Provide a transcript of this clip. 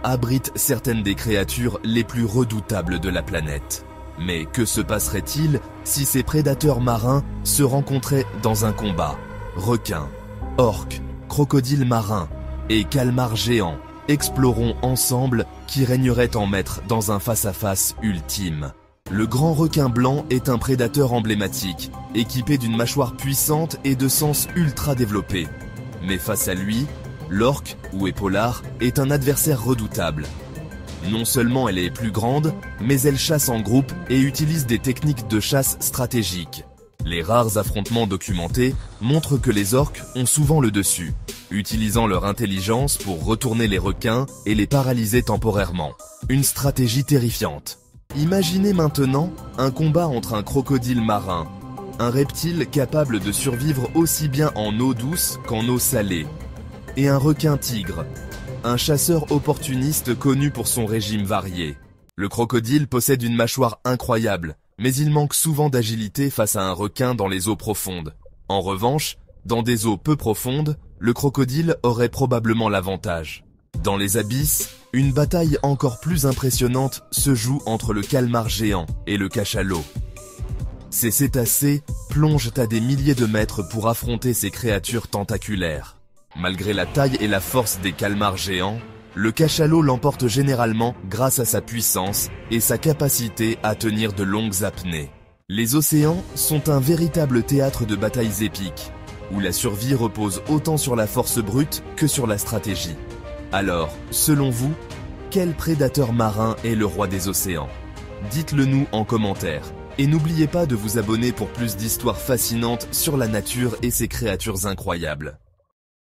abrite certaines des créatures les plus redoutables de la planète. Mais que se passerait-il si ces prédateurs marins se rencontraient dans un combat? Requins, orques, crocodiles marins et calmars géants exploreront ensemble qui régnerait en maître dans un face-à-face ultime. Le grand requin blanc est un prédateur emblématique, équipé d'une mâchoire puissante et de sens ultra développés. Mais face à lui, l'orque, ou épaulard, est un adversaire redoutable. Non seulement elle est plus grande, mais elle chasse en groupe et utilise des techniques de chasse stratégiques. Les rares affrontements documentés montrent que les orques ont souvent le dessus, utilisant leur intelligence pour retourner les requins et les paralyser temporairement. Une stratégie terrifiante. Imaginez maintenant un combat entre un crocodile marin, un reptile capable de survivre aussi bien en eau douce qu'en eau salée, et un requin tigre, un chasseur opportuniste connu pour son régime varié. Le crocodile possède une mâchoire incroyable, mais il manque souvent d'agilité face à un requin dans les eaux profondes. En revanche, dans des eaux peu profondes, le crocodile aurait probablement l'avantage. Dans les abysses, une bataille encore plus impressionnante se joue entre le calmar géant et le cachalot. Ces cétacés plongent à des milliers de mètres pour affronter ces créatures tentaculaires. Malgré la taille et la force des calmars géants, le cachalot l'emporte généralement grâce à sa puissance et sa capacité à tenir de longues apnées. Les océans sont un véritable théâtre de batailles épiques, où la survie repose autant sur la force brute que sur la stratégie. Alors, selon vous, quel prédateur marin est le roi des océans? Dites-le nous en commentaire. Et n'oubliez pas de vous abonner pour plus d'histoires fascinantes sur la nature et ses créatures incroyables.